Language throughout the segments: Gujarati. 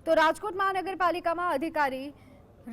તો રાજકોટ મહાનગરપાલિકામાં અધિકારી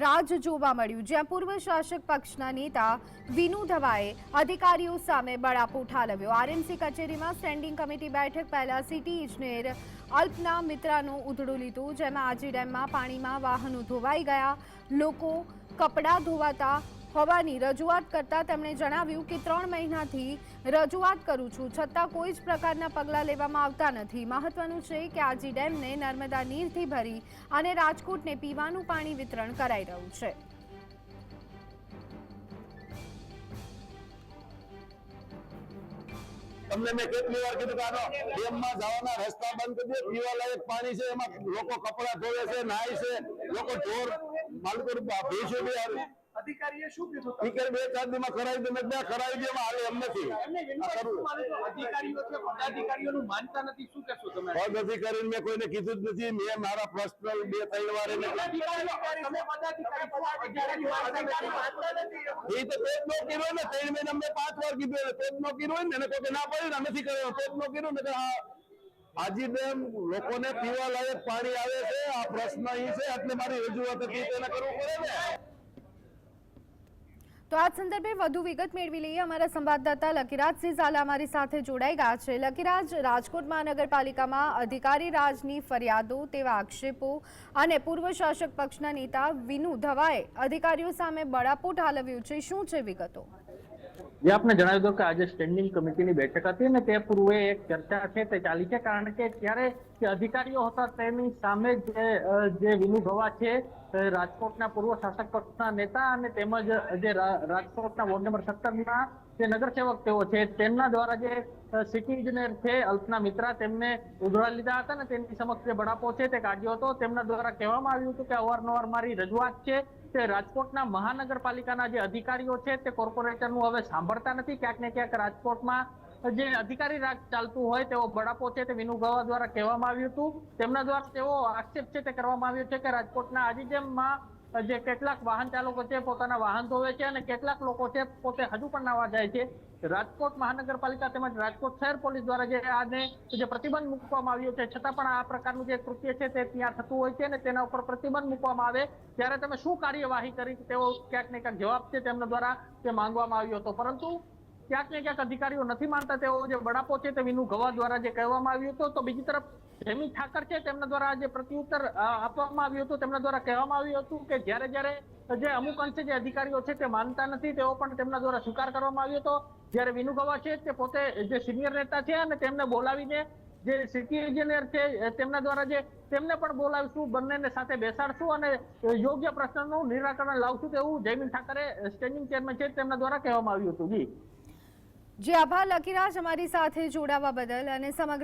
રાજ જોવા મળ્યું, જ્યાં પૂર્વ શાસક પક્ષના નેતા વિનુ ધવાએ અધિકારીઓ સામે બળાપો ઠાલવ્યો। આરએમસી કચેરીમાં સ્ટેન્ડિંગ કમિટી બેઠક પહેલા સિટી ઇજનેર અલ્પના મિત્રાનું ઉધડું લીધું, જેમાં આજી ડેમમાં પાણીમાં વાહનો ધોવાઈ ગયા। લોકો કપડાં ધોવાતા હોવાની રજૂઆત કરતા તેમણે જણાવ્યું કે 3 મહિનાથી રજૂઆત કરું છું, છતાં કોઈ જ પ્રકારના પગલાં લેવામાં આવતા નથી। મહત્વનું છે કે આજી ડેમને નર્મદા નીરથી ભરી અને રાજકોટને પીવાનું પાણી વિતરણ કરાઈ રહ્યું છે। તમને મેં કેટલી વાર કીધું કે આનો ડેમમાં જવાના રસ્તા બંધ કરી દે, પીવા લાયક પાણી છે, એમાં લોકો કપડા ધોવે છે, નાય છે, લોકો ઢોર માલકો ભેંસો બી અધિકારીએ શું કીધું? ટીકર 2-4 દિવસમાં કરાવી દે, મેં કરાવી દે, હાલે એમ નથી। અધિકારીઓ છે, પદાધિકારીઓનું માનતા નથી, શું કહેશો તમે? પદ અધિકારીને મેં કોઈને કીધું જ નથી। મેં મારા પર્સનલ 2-3 વાર એને તમે પદાધિકારી એ તો પેજ નો કર્યો ને 3 મહિના મેં 5 વાર કીધું, પેજ નો કર્યો હોય ને એને કોઈ ના પાડી ને નથી કર્યો, પેજ નો કર્યો ને આજી ડેમ લોકોને પીવા લાયક પાણી આવે છે, આ પ્રશ્ન ઈ છે, એટલે મારી રજૂઆત હતી તેને કરવું પડે ને। તો આ સંદર્ભે વધુ વિગત મેળવી લઈએ। અમારા સંવાદદાતા લકીરાજ ઝાલા અમારી સાથે જોડાઈ ગયા છે। લકીરાજ, રાજકોટ મહાનગરપાલિકામાં અધિકારી રાજની ફરિયાદો, તેવા આક્ષેપો અને પૂર્વ શાસક પક્ષના નેતા વિનુ ધવાએ અધિકારીઓ સામે બળાપો ઠાલવ્યો છે, શું છે વિગતો? જે આપને જણાવી દો કે આજે સ્ટેન્ડિંગ કમિટીની બેઠક હતી ને તે પૂર્વે એક ચર્ચા છે તે ચાલી છે, કારણ કે ત્યારે જે અધિકારીઓ હતા તેની સામે જે વિનુ ધવા છે રાજકોટના પૂર્વ શાસક પક્ષના નેતા અને તેમજ જે રાજકોટના વોર્ડ નંબર 17ના જે નગરસેવક તેઓ છે તેમના દ્વારા જે સિટી ઇજનેર છે અલ્પના મિત્રા તેમને ઉધડા લીધા હતા ને તેની સમક્ષ જે બળાપો છે તે કાઢ્યો હતો। તેમના દ્વારા કહેવામાં આવ્યું હતું કે અવારનવાર મારી રજૂઆત છે તે રાજકોટના મહાનગરપાલિકાના જે અધિકારીઓ છે તે કોર્પોરેટરનું હવે સાંભળતા નથી। ક્યાંક ને ક્યાંક રાજકોટમાં જે અધિકારી રાજ ચાલતું હોય તેવો બળાપો છે તે વિનુ ધવા દ્વારા કહેવામાં આવ્યું હતું। તેમના દ્વારા તેવો આક્ષેપ છે તે કરવામાં આવ્યો છે કે રાજકોટના આજી ડેમમાં જે કેટલાક વાહન ચાલકો છે પોતાના વાહન ધોવે છે અને કેટલાક લોકો છે પોતે હજુ પણ નાવા જાય છે। રાજકોટ મહાનગરપાલિકા તેમજ રાજકોટ શહેર પોલીસ દ્વારા જે આને જે પ્રતિબંધ મૂકવામાં આવ્યો છે, છતાં પણ આ પ્રકારનું જે કૃત્ય છે તે ત્યાં થતું હોય છે અને તેના ઉપર પ્રતિબંધ મૂકવામાં આવે ત્યારે તમે શું કાર્યવાહી કરી તેવો ક્યાંક ને ક્યાંક જવાબ છે તેમના દ્વારા તે માંગવામાં આવ્યો હતો, પરંતુ ક્યાંક ને ક્યાંક અધિકારીઓ નથી માનતા। તેઓ જે બળાપો છે તે વિનુ ધવા દ્વારા જે કહેવામાં આવ્યું હતું, તો બીજી તરફ જેમી ઠાકર છે તેમના દ્વારા જે પ્રત્યુત્તર આપવામાં આવ્યું હતું તેમના દ્વારા કહેવામાં આવ્યું હતું કે જ્યારે જે અમુક અંશે જે અધિકારીઓ છે તે માનતા નથી તેઓ પણ તેમના દ્વારા સ્વીકાર કરવામાં આવ્યો હતો। જ્યારે વિનુ ધવા છે તે પોતે જે સિનિયર નેતા છે અને તેમને બોલાવીને જે સિટી એન્જિનિયર છે તેમના દ્વારા જે તેમને પણ બોલાવીશું, બંનેને સાથે બેસાડશું અને યોગ્ય પ્રશ્નનું નિરાકરણ લાવશું તેવું જયમીન ઠાકરે સ્ટેન્ડિંગ ચેરમેન છે તેમના દ્વારા કહેવામાં આવ્યું હતું। જી આભાર લકીરાજ અમારી સાથે જોડાવા બદલ અને સમગ્ર